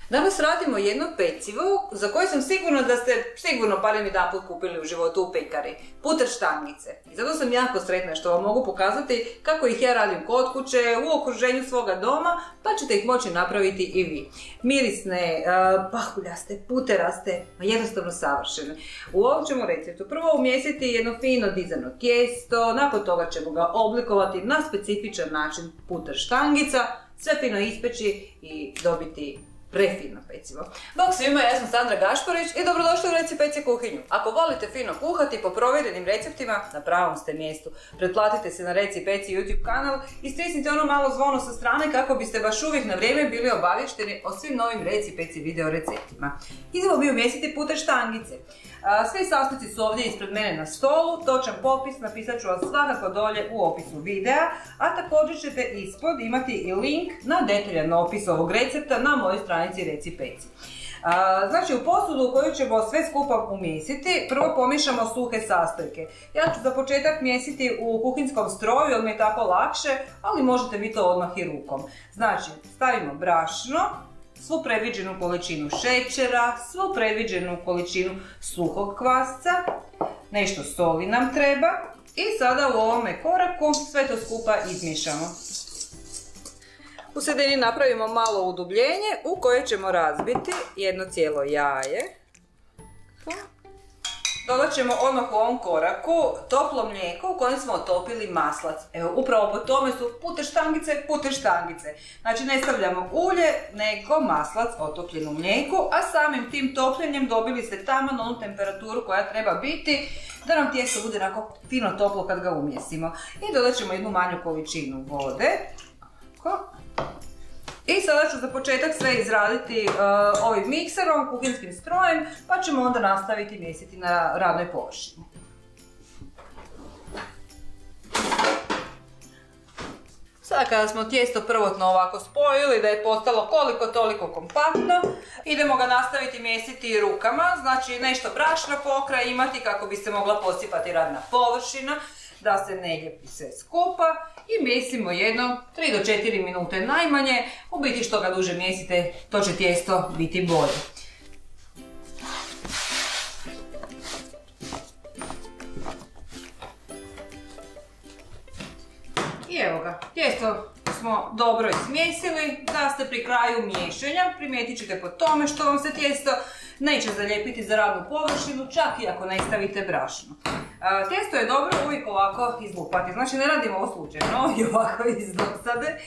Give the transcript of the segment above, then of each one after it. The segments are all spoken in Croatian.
Danas radimo jedno pecivo za koje sam sigurna da ste sigurno barem jedanput kupili u životu u pekari. Puter štangice. I zato sam jako sretna što vam mogu pokazati kako ih ja radim kod kuće, u okruženju svoga doma, pa ćete ih moći napraviti i vi. Mirisne, pahuljaste, puteraste, jednostavno savršene. U ovom ćemo receptu prvo umjesiti jedno fino dizano tijesto, nakon toga ćemo ga oblikovati na specifičan način puter štangica, sve fino ispeći i dobiti prefino pecivo. Bog svima, ja sam Sandra Gašparić i dobrodošli u Reci Peci kuhinju. Ako volite fino kuhati po provjerenim receptima, na pravom ste mjestu. Pretplatite se na Reci Peci YouTube kanal i stisnite ono malo zvono sa strane kako biste baš uvijek na vrijeme bili obavješteni o svim novim Reci Peci video receptima. Idemo mi umjestiti puter štangice. Svi sastojci su ovdje ispred mene na stolu, točan popis napisat ću vam svakako dolje u opisu videa, a također ćete ispod imati i link na detaljan opis ovog recepta na mojoj stranici Reci Peci. Znači, u posudu u koju ćemo sve skupa umjesiti, prvo pomiješamo suhe sastojke. Ja ću za početak mjesiti u kuhinskom stroju jer mi je tako lakše, ali možete vi to odmah i rukom. Znači, stavimo brašno, svu predviđenu količinu šećera, svu predviđenu količinu suhog kvasca, nešto soli nam treba i sada u ovome koraku sve to skupa izmiješamo. U sredini napravimo malo udubljenje u koje ćemo razbiti jedno cijelo jaje. Dodat ćemo odmah u ovom koraku toplo mlijeko u kojem smo otopili maslac. Evo, upravo po tome su puter štangice. Znači, ne stavljamo ulje, nego maslac otopljen u mlijeku, a samim tim topljenjem dobili ste taman onu temperaturu koja treba biti da nam tijesto bude onako fino toplo kad ga umjesimo. I dodat ćemo jednu manju količinu vode. I sada ću za početak sve izraditi ovim mikserom, kuhinskim strojem, pa ćemo onda nastaviti mjesiti na radnoj površini. Sada kada smo tijesto prvotno ovako spojili da je postalo koliko toliko kompaktno, idemo ga nastaviti mjesiti rukama, znači nešto brašna pokraj imati kako bi se mogla posipati radna površina, da se ne lijepi sve skupa i mjesimo jedno 3 do 4 minute najmanje. U biti što ga duže mjesite, to će tijesto biti bolje. I evo ga, tijesto smo dobro izmjesili, da ste pri kraju miješanja, primijetit ćete po tome što vam se tijesto neće zalijepiti za radnu površinu, čak i ako ne stavite brašno. Tijesto je dobro uvijek ovako izlupati, znači ne radimo ovo slučajno i ovako iz dosade,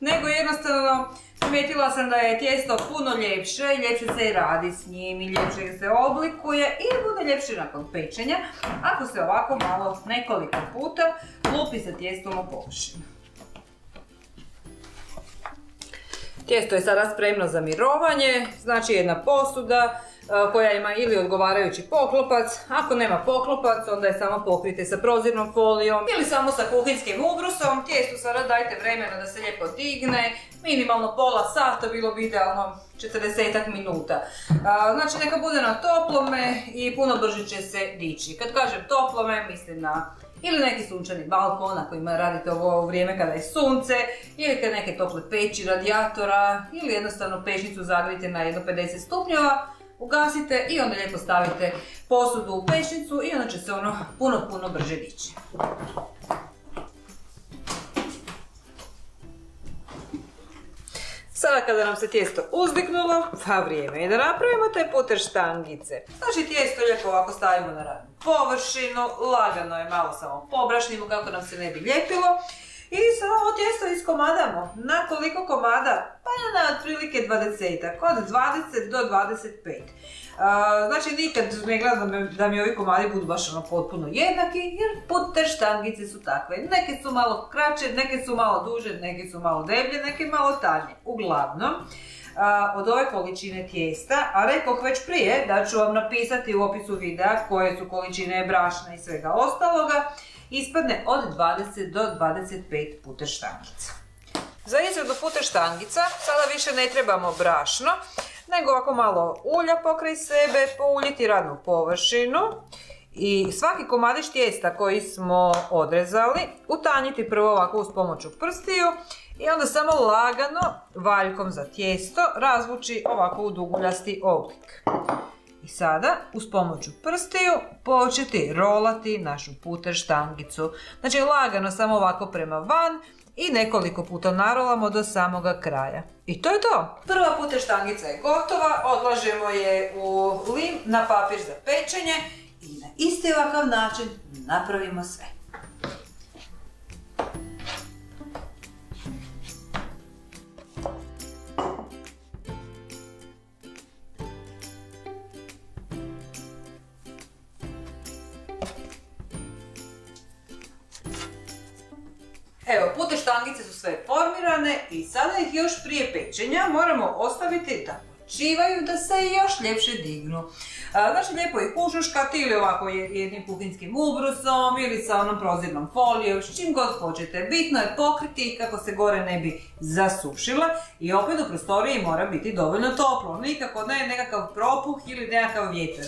nego jednostavno primijetila sam da je tijesto puno ljepše i ljepše se i radi s njim i ljepše se oblikuje i bude ljepše nakon pečenja ako se ovako malo nekoliko puta lupi sa tijestom u površinu. Tijesto je sada spremno za mirovanje, znači jedna posuda koja ima ili odgovarajući poklopac. Ako nema poklopac, onda je samo pokrijte sa prozirnom folijom ili samo sa kuhinskim ubrusom. Tijestu sada dajte vremena da se lijepo digne, minimalno pola sata, bilo bi idealno 40 minuta. Znači neka bude na toplome i puno brže će se dići. Kad kažem toplome, mislim na ili neki sunčani balkon ako radite ovo vrijeme kada je sunce, ili kad neke tople peći, radijatora, ili jednostavno pećnicu zagrijete na 150 stupnjeva, ugasite i onda lijepo stavite posudu u pećnicu i onda će se ono puno brže dići. Sada kada nam se tijesto uzdignulo, pa vrijeme je da napravimo te puter štangice. Znači tijesto lijepo ovako stavimo na radnu površinu, lagano je malo samo pobrašnimo kako nam se ne bi ljepilo. I sada ovo tijesto iskomadamo. Na koliko komada? Pa na otprilike 20-ak, od 20 do 25. Znači nikad ne gledam da mi ovi komadi budu baš ono potpuno jednaki, jer puter štangice su takve. Neke su malo kraće, neke su malo duže, neke su malo deblje, neke malo tanje. Uglavnom, od ove količine tijesta, a rekoh već prije da ću vam napisati u opisu videa koje su količine brašna i svega ostaloga, ispadne od 20 do 25 puter štangica. Za izradu puter štangica sada više ne trebamo brašno, nego ovako malo ulja pokraj sebe, pouljiti radnu površinu i svaki komadić tijesta koji smo odrezali utanjiti prvo ovako uz pomoću prstiju i onda samo lagano valjkom za tijesto razvući ovako u duguljasti oblik. I sada uz pomoću prstiju početi rolati našu puter štangicu. Znači lagano samo ovako prema van i nekoliko puta narolamo do samoga kraja. I to je to! Prva puter štangica je gotova, odlažemo je u lim na papir za pečenje i na isti ovakav način napravimo sve. Evo, puter štangice su sve formirane i sada ih još prije pečenja moramo ostaviti da počivaju, da se još ljepše dignu. Znači, lijepo ih ušuškati ili ovako jednim kuhinskim ubrusom ili sa onom prozirnom folijom, s čim god hoćete. Bitno je pokriti ih kako se gore ne bi zasušila i opet u prostoriji mora biti dovoljno toplo. Nikako ne nekakav propuh ili nekakav vjetar.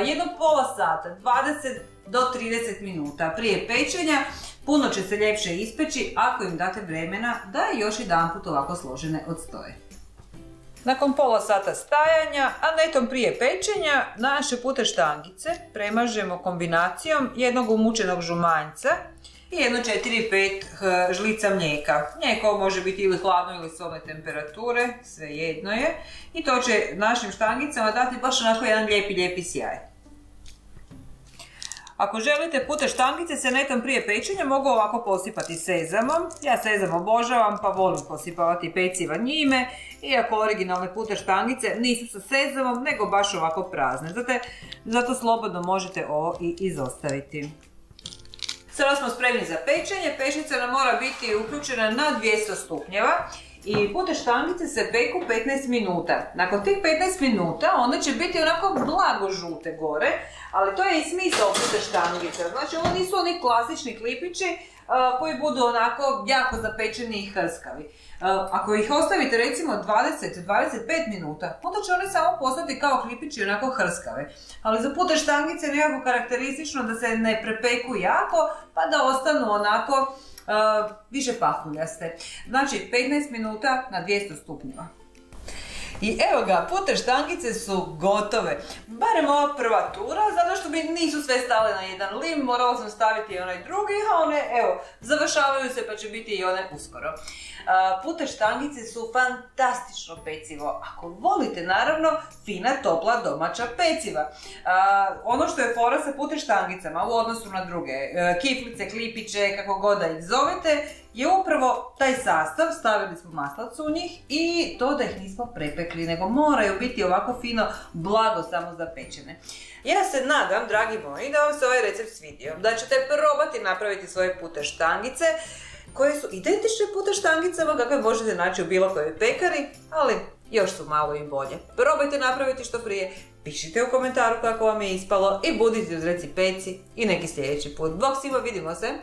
Jedno pola sata, 20 do 30 minuta prije pečenja puno će se ljepše ispeći ako im date vremena da još jedanput ovako složene odstoje. Nakon pola sata stajanja, a netom prije pečenja, naše puter štangice premažemo kombinacijom jednog umučenog žumanjca i jedno 4-5 žlica mlijeka. Mlijeko može biti ili hladno ili sobne temperature, svejedno je. I to će našim štangicama dati baš onako jedan lijepi sjaj. Ako želite puter štangice se netom prije pečenja mogu ovako posipati sezamom. Ja sezam obožavam pa volim posipavati peciva njime. Iako originalne puter štangice nisu sa sezamom nego baš ovako prazne. Zato slobodno možete ovo i izostaviti. Sada smo spremni za pečenje. Pečnica nam mora biti uključena na 200 stupnjeva. I puter štangice se peku 15 minuta. Nakon tih 15 minuta one će biti onako blago žute gore, ali to je i smisao puter štangice. Znači ovo nisu oni klasični klipići koji budu onako jako zapečeni i hrskavi. Ako ih ostavite recimo 20-25 minuta, onda će one samo postati kao klipići onako hrskave. Ali za puter štangice je nekako karakteristično da se ne prepeku jako, pa da ostanu onako više pahuljaste. Znači 15 minuta na 200 stupnjeva. I evo ga, puter štangice su gotove. Barem ova prva tura, zato što mi nisu sve stale na jedan lim, morala sam staviti i onaj drugi, a one, evo, završavaju se pa će biti i one uskoro. Puter štangice su fantastično pecivo, ako volite naravno fina topla domaća peciva. Ono što je fora sa puter štangicama u odnosu na druge kiflice, klipiće, kako god da ih zovete, je upravo taj sastav, stavili smo maslac u njih i to da ih nismo prepekli, nego moraju biti ovako fino blago samo zapečene. Ja se nadam, dragi moji, da vam se ovaj recept svidio, da ćete probati napraviti svoje puter štangice, koje su identične puter štangicama kakve možete naći u bilo kojoj pekari, ali još su malo i bolje. Probajte napraviti što prije, pišite u komentaru kako vam je ispalo i budite uz reci peci i neki sljedeći put. Bog svima, vidimo se!